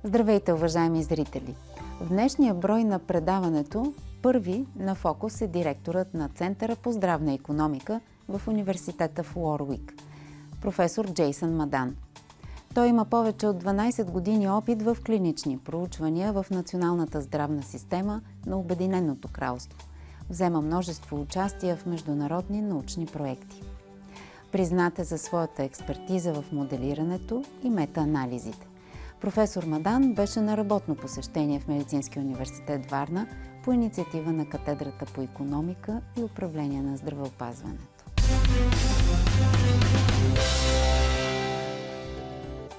Здравейте, уважаеми зрители! В днешния брой на предаването първи на фокус е директорът на Центъра по здравна икономика в Университета в Уоруик, професор Джейсън Мадан. Той има повече от 12 години опит в клинични проучвания в националната здравна система на Обединеното кралство. Взема множество участия в международни научни проекти. Признат е за своята експертиза в моделирането и метаанализите. Професор Мадан беше на работно посещение в Медицинския университет Варна по инициатива на катедрата по икономика и управление на здравеопазването.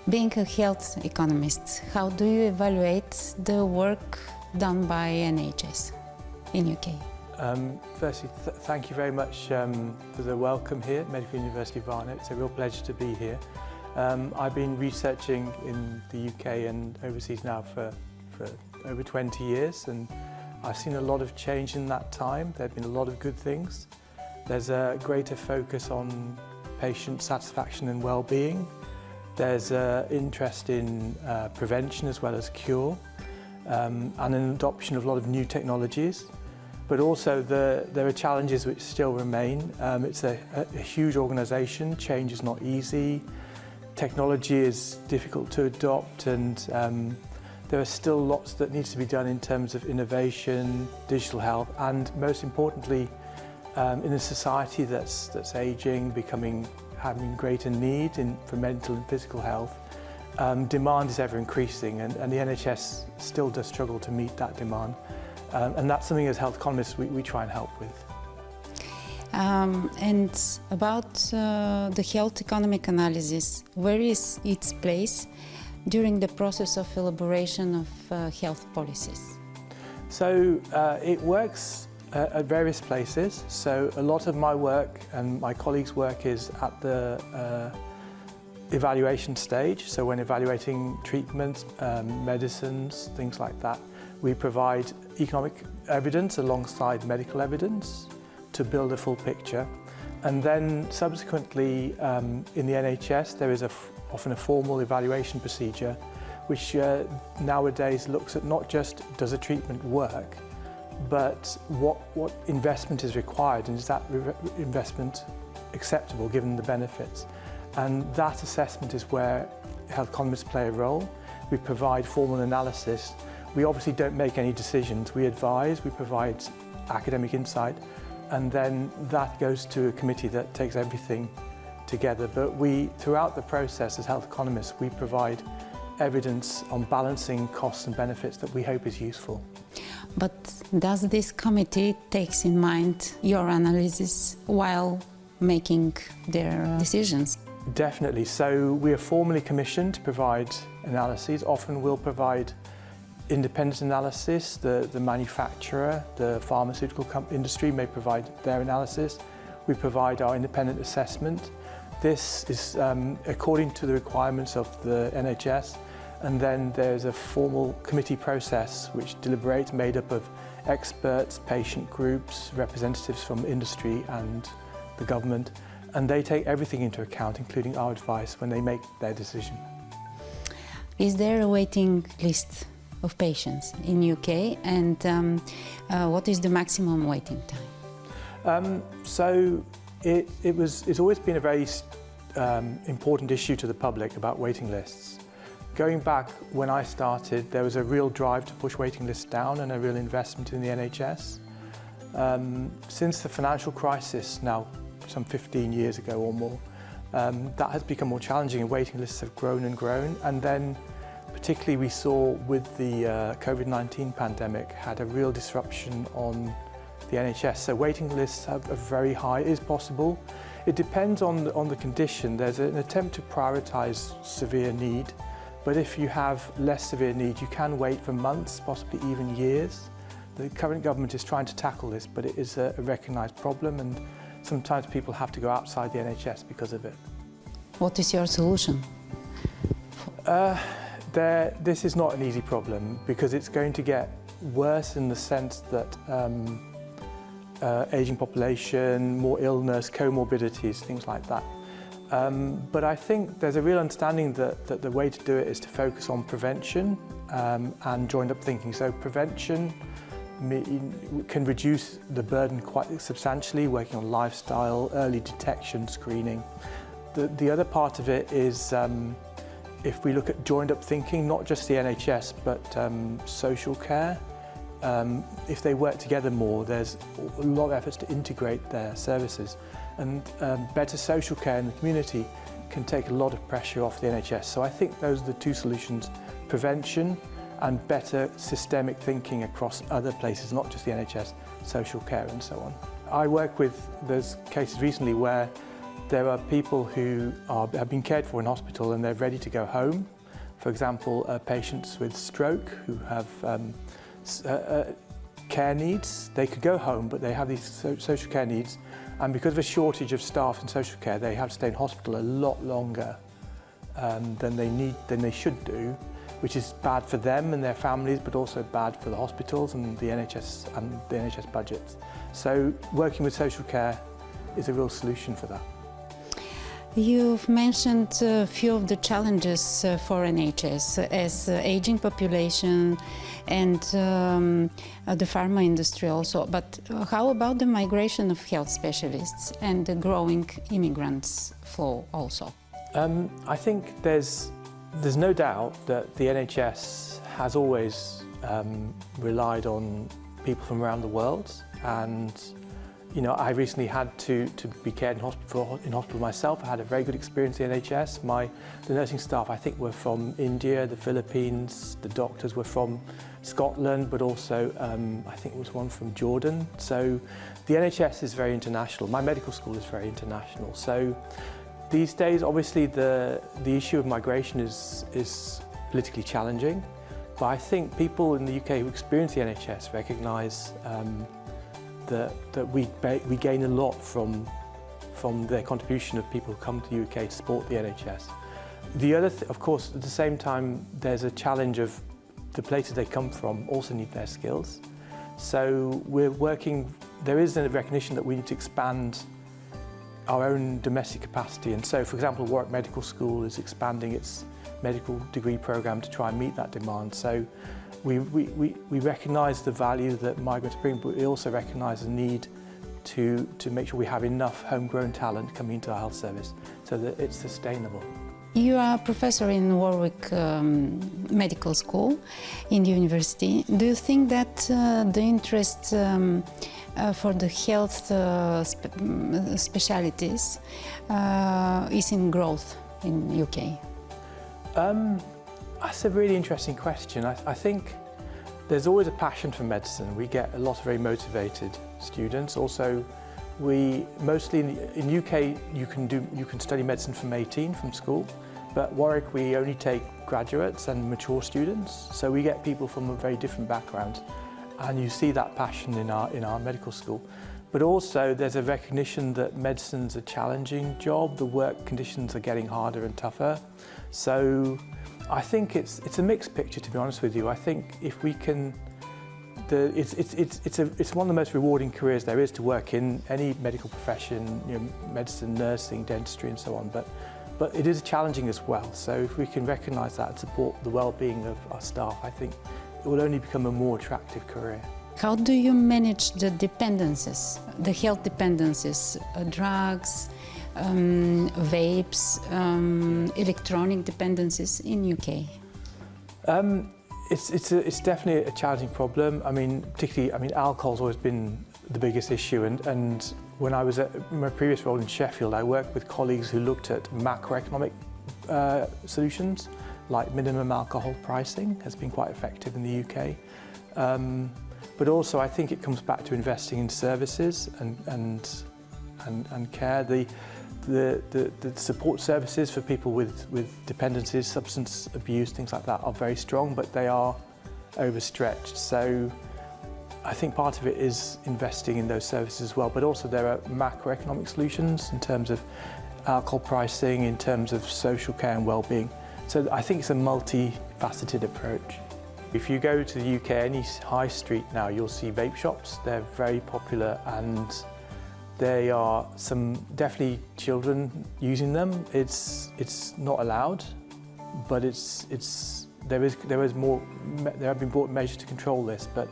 Being a health economist, how do you evaluate the work done by NHS in UK? Firstly, thank you very much for the welcome here at Medical University Varna. It's a real pleasure to be here. I've been researching in the UK and overseas now for over 20 years, and I've seen a lot of change in that time. There have been a lot of good things. There's a greater focus on patient satisfaction and well-being. There's interest in prevention as well as cure, and an adoption of a lot of new technologies. But also there are challenges which still remain. It's a huge organisation, change is not easy, technology is difficult to adopt, and there are still lots that needs to be done in terms of innovation, digital health, and most importantly, in a society that's ageing, having greater need for mental and physical health, demand is ever increasing, and the NHS still does struggle to meet that demand. And that's something as health economists we try and help with. And about the health economic analysis, where is its place during the process of elaboration of health policies? So it works at various places. So a lot of my work and my colleagues' work is at the evaluation stage. So when evaluating treatments, medicines, things like that, we provide economic evidence alongside medical evidence to build a full picture. And then subsequently in the NHS there is often a formal evaluation procedure which nowadays looks at not just does a treatment work, but what investment is required, and is that investment acceptable given the benefits. And that assessment is where health economists play a role. We provide formal analysis. We obviously don't make any decisions. We advise, we provide academic insight, and then that goes to a committee that takes everything together. But throughout the process as health economists, we provide evidence on balancing costs and benefits that we hope is useful. But does this committee takes in mind your analysis while making their decisions? Definitely. So we are formally commissioned to provide analyses. Often we'll provide independent analysis. The manufacturer, the pharmaceutical industry may provide their analysis. We provide our independent assessment. This is according to the requirements of the NHS, and then there's a formal committee process which deliberates, made up of experts, patient groups, representatives from industry and the government, and they take everything into account, including our advice, when they make their decision. Is there a waiting list of patients in UK, and what is the maximum waiting time? So it's always been a very important issue to the public about waiting lists. Going back when I started, there was a real drive to push waiting lists down and a real investment in the NHS. Since the financial crisis, now some 15 years ago or more, that has become more challenging, and waiting lists have grown and grown. And then particularly we saw with the COVID-19 pandemic had a real disruption on the NHS. So waiting lists are very high. It is possible. It depends on the condition. There's an attempt to prioritise severe need, but if you have less severe need, you can wait for months, possibly even years. The current government is trying to tackle this, but it is a recognised problem, and sometimes people have to go outside the NHS because of it. What is your solution? This is not an easy problem, because it's going to get worse in the sense that ageing population, more illness, comorbidities, things like that. But I think there's a real understanding that the way to do it is to focus on prevention and joined up thinking. So prevention can reduce the burden quite substantially, working on lifestyle, early detection, screening. The other part of it is if we look at joined up thinking, not just the NHS, but social care, if they work together more, there's a lot of efforts to integrate their services. And better social care in the community can take a lot of pressure off the NHS. So I think those are the two solutions, prevention and better systemic thinking across other places, not just the NHS, social care and so on. I work with, there's cases recently where there are people who have been cared for in hospital and they're ready to go home. For example, patients with stroke who have care needs, they could go home, but they have these social care needs. And because of a shortage of staff in social care, they have to stay in hospital a lot longer than they should do, which is bad for them and their families, but also bad for the hospitals and the NHS budgets. So working with social care is a real solution for that. You've mentioned a few of the challenges for NHS as aging population and the pharma industry also, but how about the migration of health specialists and the growing immigrants flow also? I think there's no doubt that the NHS has always relied on people from around the world, and you know, I recently had to be cared in hospital myself. I had a very good experience in the NHS. The nursing staff, I think, were from India, the Philippines. The doctors were from Scotland, but also I think there was one from Jordan. So the NHS is very international. My medical school is very international. So these days, obviously, the issue of migration is politically challenging. But I think people in the UK who experience the NHS recognise that we gain a lot from their contribution of people who come to the UK to support the NHS. The other, of course, at the same time, there's a challenge of the places they come from also need their skills. So we're working, there is a recognition that we need to expand our own domestic capacity. And so, for example, Warwick Medical School is expanding its medical degree programme to try and meet that demand. So we recognise the value that migrants bring, but we also recognise the need to make sure we have enough homegrown talent coming into our health service so that it's sustainable. You are a professor in Uoruik Medical School in the university. Do you think that the interest for the health specialities is in growth in UK? That's a really interesting question. I think there's always a passion for medicine. We get a lot of very motivated students. Also, mostly in UK you can study medicine from 18 from school, but Warwick we only take graduates and mature students. So we get people from a very different background, and you see that passion in our medical school. But also there's a recognition that medicine's a challenging job. The work conditions are getting harder and tougher. So I think it's a mixed picture, to be honest with you. I think if we can, it's one of the most rewarding careers there is to work in any medical profession, you know, medicine, nursing, dentistry, and so on. But it is challenging as well. So if we can recognise that and support the well-being of our staff, I think it will only become a more attractive career. How do you manage the dependencies, the health dependencies, drugs, vapes, electronic dependencies in UK? It's definitely a challenging problem. I mean, particularly, alcohol's always been the biggest issue. And when I was at my previous role in Sheffield, I worked with colleagues who looked at macroeconomic solutions, like minimum alcohol pricing has been quite effective in the UK. But also, I think it comes back to investing in services and care. The support services for people with dependencies, substance abuse, things like that are very strong, but they are overstretched. So I think part of it is investing in those services as well, but also there are macroeconomic solutions in terms of alcohol pricing, in terms of social care and well-being. So I think it's a multifaceted approach. If you go to the UK, any high street now, you'll see vape shops. They're very popular, and There are some definitely children using them. It's not allowed, but there have been brought measures to control this, but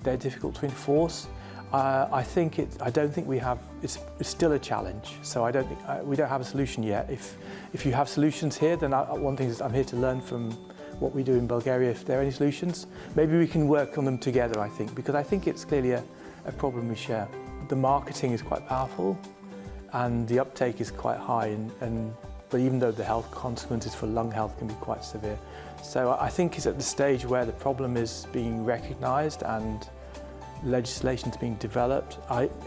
they're difficult to enforce. I don't think we have. It's still a challenge. So we don't have a solution yet. If you have solutions here, then one thing is I'm here to learn from what we do in Bulgaria. If there are any solutions, maybe we can work on them together. I think, because I think it's clearly a problem we share. The marketing is quite powerful, and the uptake is quite high. But even though the health consequences for lung health can be quite severe, so I think it's at the stage where the problem is being recognised and legislation is being developed.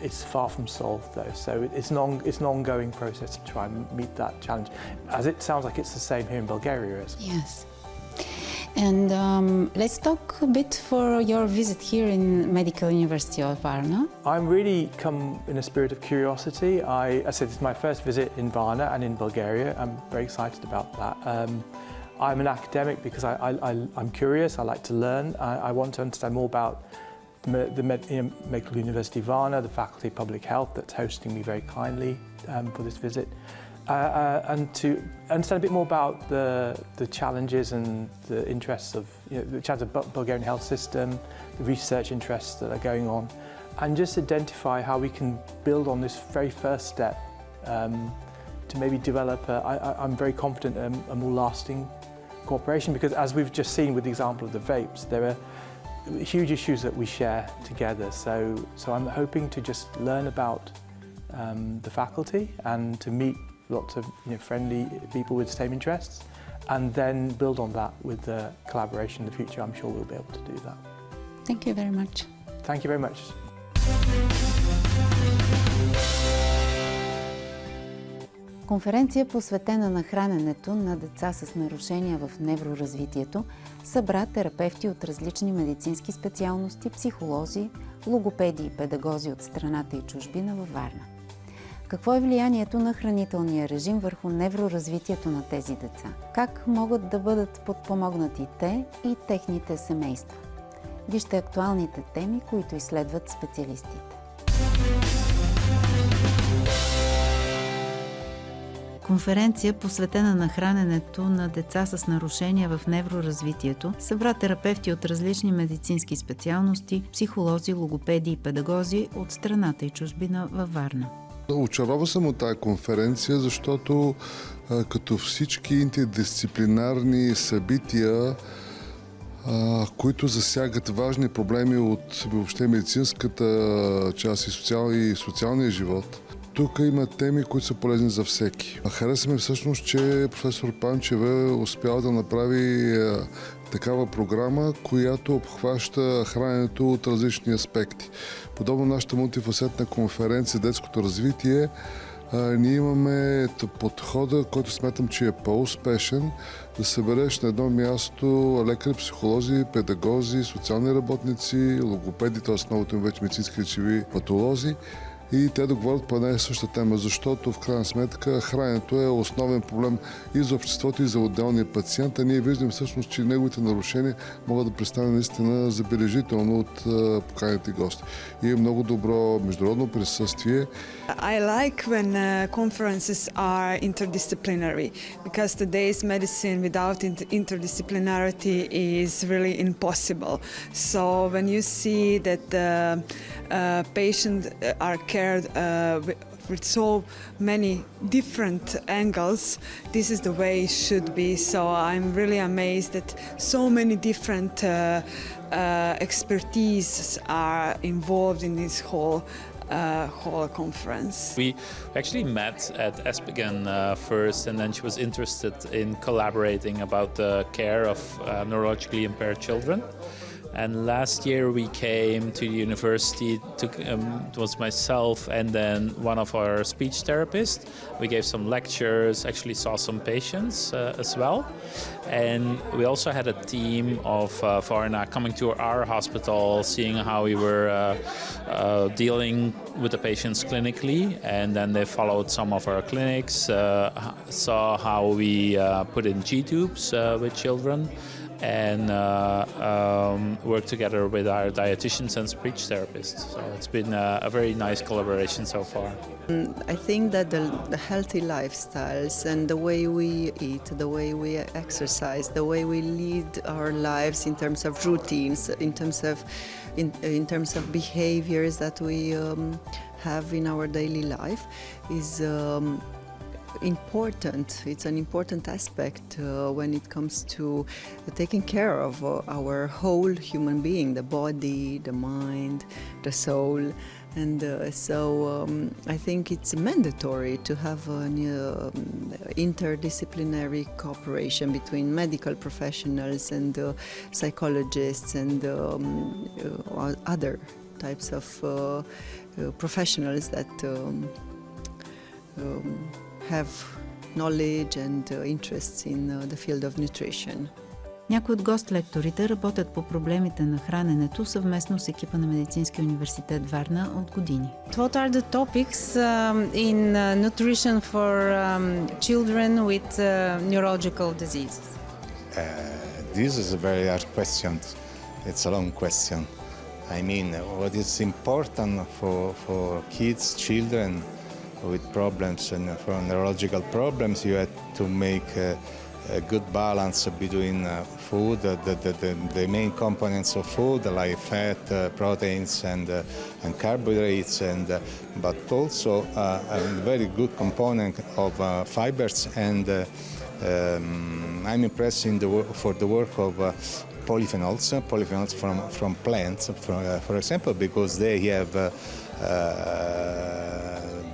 It's far from solved though, so it's an ongoing process to try and meet that challenge. As it sounds like it's the same here in Bulgaria. Yes. And let's talk a bit for your visit here in Medical University of Varna. I'm really come in a spirit of curiosity. I said it's my first visit in Varna and in Bulgaria. I'm very excited about that. I'm an academic because I'm curious. I like to learn. I want to understand more about the Medical University Varna, the Faculty of Public Health that's hosting me very kindly for this visit. And to understand a bit more about the challenges and the interests of the challenges of the Bulgarian health system, the research interests that are going on, and just identify how we can build on this very first step to maybe develop. I'm very confident a more lasting cooperation, because as we've just seen with the example of the vapes, there are huge issues that we share together. So I'm hoping to just learn about the faculty and to meet lots of friendly people with the same interests, and then build on that with the collaboration in the future. I'm sure we'll be able to do that. Thank you very much. Thank you very much. Конференция, посветена на храненето на деца с нарушения в невроразвитието, събра терапевти от различни медицински специалности, психолози, логопеди и педагози от страната и чужбина във Варна. Какво е влиянието на хранителния режим върху невроразвитието на тези деца? Как могат да бъдат подпомогнати те и техните семейства? Вижте актуалните теми, които изследват специалистите. Конференция, посветена на храненето на деца с нарушения в невроразвитието, събра терапевти от различни медицински специалности, психолози, логопеди и педагози от страната и чужбина във Варна. Очарова съм от тази конференция, защото като всички интердисциплинарни събития, които засягат важни проблеми от въобще медицинската част и социалния живот, тук има теми, които са полезни за всеки. Харесваме всъщност, че професор Панчева успяла да направи такава програма, която обхваща храненето от различни аспекти. Подобно нашата мултифасетна конференция детското развитие, ние имаме подхода, който смятам, че е по-успешен, да събереш на едно място лекари, психолози, педагози, социални работници, логопеди, т.е. новото им вече медицински речеви патолози, и те да говорят по една и съща тема, защото в крайна сметка храненето е основен проблем и за обществото, и за отделния пациент, а ние виждам всъщност, че неговите нарушения могат да представят наистина забележително от поканените гости. И е много добро международно присъствие. I like when conferences are interdisciplinary, because today's medicine without interdisciplinarity is really impossible. So when you see that the patients are cared with so many different angles, this is the way it should be. So I'm really amazed that so many different expertise are involved in this whole conference. We actually met at Espegan first, and then she was interested in collaborating about the care of neurologically impaired children. And last year we came to the university, it was myself and then one of our speech therapists. We gave some lectures, actually saw some patients as well. And we also had a team of foreigner coming to our hospital, seeing how we were dealing with the patients clinically. And then they followed some of our clinics, saw how we put in G-tubes with children. and work together with our dietitians and speech therapists. So it's been a very nice collaboration so far. I think that the healthy lifestyles and the way we eat, the way we exercise, the way we lead our lives in terms of routines, in terms of behaviors that we have in our daily life is important. It's an important aspect when it comes to taking care of our whole human being, the body, the mind, the soul. And I think it's mandatory to have an interdisciplinary cooperation between medical professionals and psychologists and other types of professionals that have knowledge and interests in the field of nutrition. Някои от гост-лекторите работят по проблемите на храненето съвместно с екипа на Медицинския университет Варна от години. What are the topics in nutrition for children with neurological diseases? This is a very hard question. It's a long question. I mean, what is important for kids, children with problems and for neurological problems, you have to make a good balance between food, the main components of food like fat, proteins and carbohydrates, but also a very good component of fibers. And I'm impressed for the work of polyphenols from plants, for example, because they have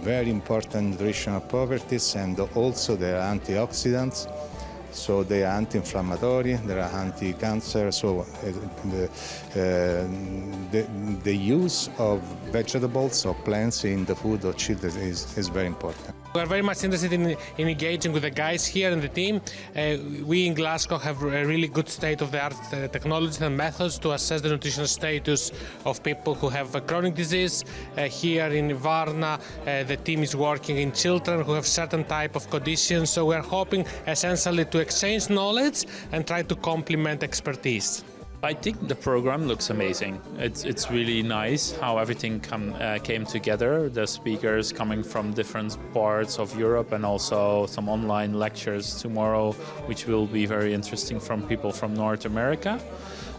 very important nutritional properties, and also they are antioxidants. So they are anti-inflammatory, they are anti-cancer. So the use of vegetables or plants in the food of children is very important. We are very much interested in engaging with the guys here in the team. We in Glasgow have a really good state-of-the-art technologies and methods to assess the nutritional status of people who have a chronic disease. Here in Varna, the team is working in children who have certain type of conditions. So we are hoping essentially to exchange knowledge and try to complement expertise. I think the program looks amazing. It's really nice how everything came together. The speakers coming from different parts of Europe, and also some online lectures tomorrow, which will be very interesting from people from North America.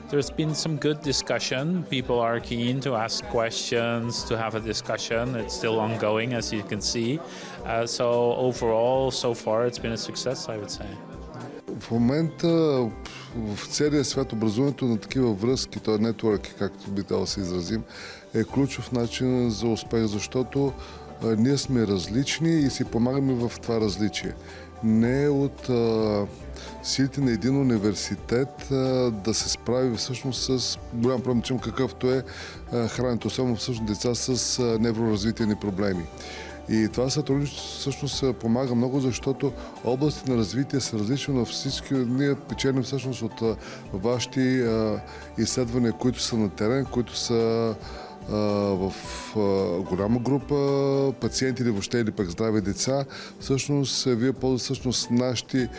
There's been some good discussion. People are keen to ask questions, to have a discussion. It's still ongoing, as you can see. So overall, so far, it's been a success, I would say. В момента в целия свят образуването на такива връзки, т.е. нетворки, както би да се изразим, е ключов начин за успех, защото ние сме различни и си помагаме в това различие. Не от силите на един университет да се справи всъщност с голям проблем, какъвто е храненето, особено всъщност деца с невроразвитиени проблеми. И това сътрудничество всъщност помага много, защото области на развитие са различни, но всички ние печелим всъщност от вашите изследвания, които са на терен, които са в голяма група пациенти или въобще или пък здрави деца. Всъщност вие ползвате всъщност нашите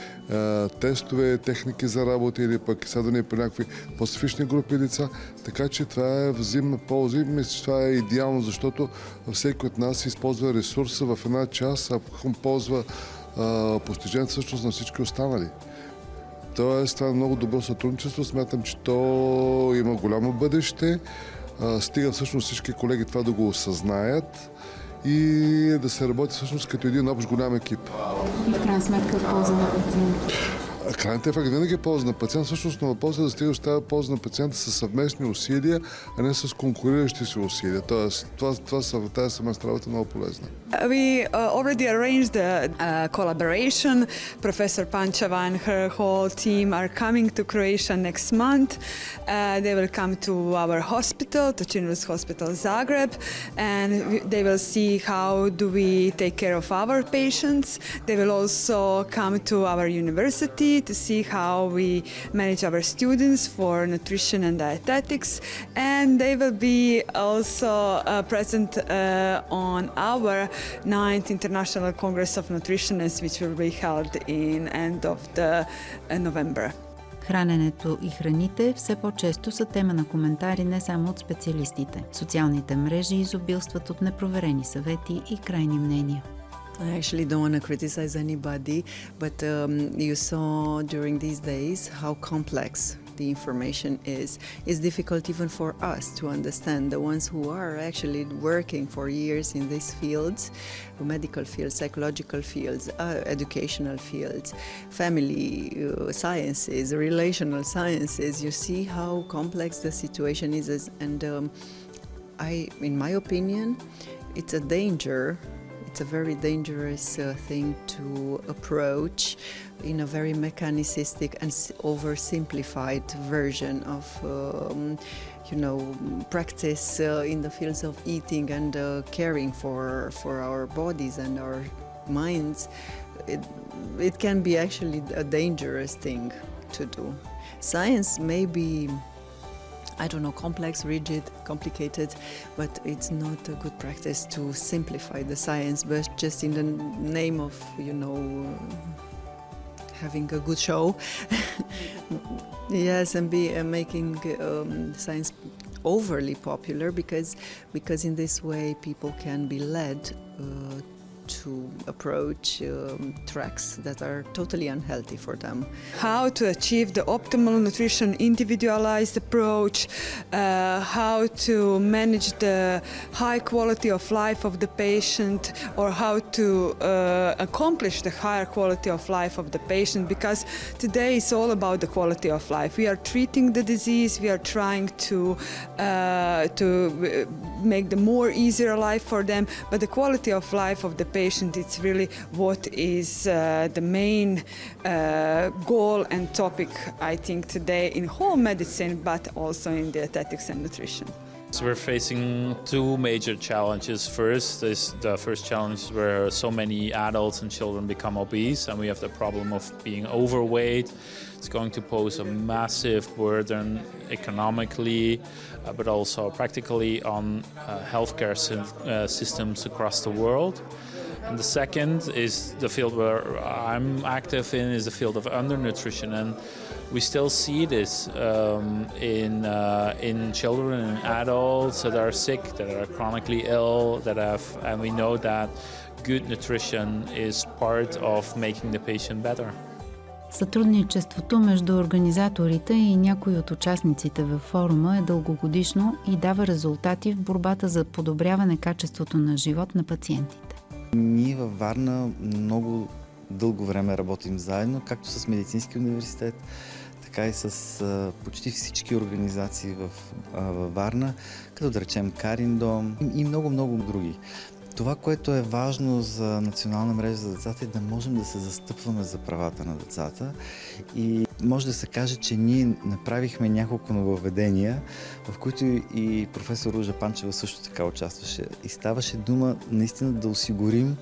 тестове, техники за работа или пък изследвания при някакви по-специфични групи деца. Така че това е взаимна полза и мисля, че това е идеално, защото всеки от нас използва ресурса в една част, а ползва постижението всъщност на всички останали. Тоест, това е много добро сътрудничество. Смятам, че то има голямо бъдеще. Стига всъщност всички колеги това да го осъзнаят и да се работи всъщност като един общ голям екип. И в крайна сметка в полза на пациента. Крайният ефект винаги е полза на пациента, всъщност, но въпросът е да стига става полза на пациента с съвместни усилия, а не с конкуриращи си усилия. Тоест, тази съвместна работа е много полезна. We already arranged a collaboration. Professor Panchava and her whole team are coming to Croatia next month. They will come to our hospital, to Children's Hospital Zagreb, and they will see how do we take care of our patients. They will also come to our university to see how we manage our students for nutrition and dietetics, and they will be also present on our 9th International Congress of Nutritionists, which will be held in end of the November. Храненето и храните все по-често са тема на коментари не само от специалистите. Социалните мрежи изобилстват от непроверени съвети и крайни мнения. I actually don't want to criticize anybody, but you saw during these days how complex the information is. It's difficult even for us to understand, the ones who are actually working for years in these fields, medical fields, psychological fields, educational fields, family sciences, relational sciences. You see how complex the situation is, and in my opinion, it's a danger. It's a very dangerous thing to approach in a very mechanicistic and oversimplified version of, practice in the fields of eating and caring for our bodies and our minds. It can be actually a dangerous thing to do. Science may be, I don't know, complex, rigid, complicated, but it's not a good practice to simplify the science, but just in the name of, having a good show. Yes, and making science overly popular because in this way people can be led to approach tracks that are totally unhealthy for them. How to achieve the optimal nutrition, individualized approach, how to manage the high quality of life of the patient, or how to accomplish the higher quality of life of the patient, because today it's all about the quality of life. We are treating the disease, we are trying to make the more easier life for them, but the quality of life of the patient, it's really what is the main goal and topic, I think, today in whole medicine, but also in dietetics and nutrition. So we're facing two major challenges. The first challenge is where so many adults and children become obese, and we have the problem of being overweight. It's going to pose a massive burden economically, but also practically on healthcare systems across the world. And the second is the field where I'm active in, is the field of undernutrition, and we still see this in children and adults that are sick, that are chronically ill, and we know that good nutrition is part of making the patient better. Сътрудничеството между организаторите и някои от участниците във форума е дългогодишно и дава резултати в борбата за подобряване качеството на живот на пациентите. Ние във Варна много дълго време работим заедно, както с Медицинския университет, така и с почти всички организации във Варна, като да речем Карин дом и много други. Това, което е важно за Национална мрежа за децата, е да можем да се застъпваме за правата на децата и може да се каже, че ние направихме няколко нововведения, в които и професор Ружа Панчева също така участваше. И ставаше дума наистина да осигурим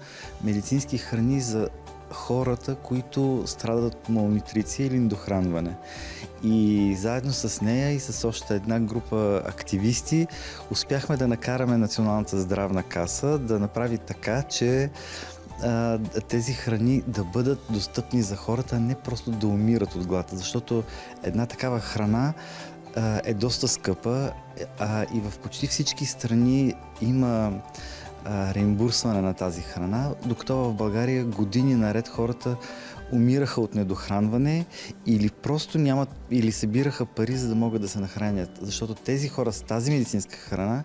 медицински храни за хората, които страдат от малнутриция или недохранване. И заедно с нея и с още една група активисти успяхме да накараме Националната здравна каса да направи така, че тези храни да бъдат достъпни за хората, а не просто да умират от глад. Защото една такава храна е доста скъпа и в почти всички страни има реимбурсване на тази храна, докато в България години наред хората умираха от недохранване или просто нямат, или събираха пари, за да могат да се нахранят. Защото тези хора с тази медицинска храна,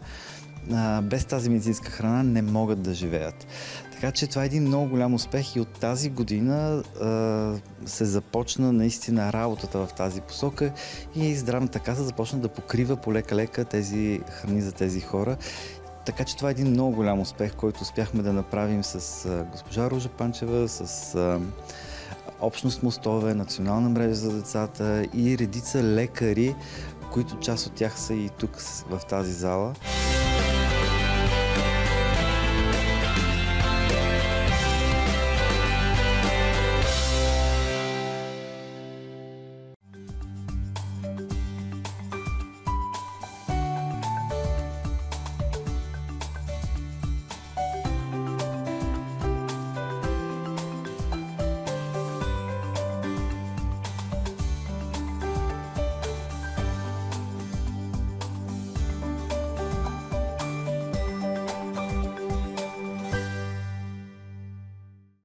без тази медицинска храна не могат да живеят. Така че това е един много голям успех и от тази година се започна наистина работата в тази посока и здравната каса започна да покрива полека-лека тези храни за тези хора. Така че това е един много голям успех, който успяхме да направим с госпожа Ружа Панчева, с Общност Мостове, Национална мрежа за децата и редица лекари, които част от тях са и тук в тази зала.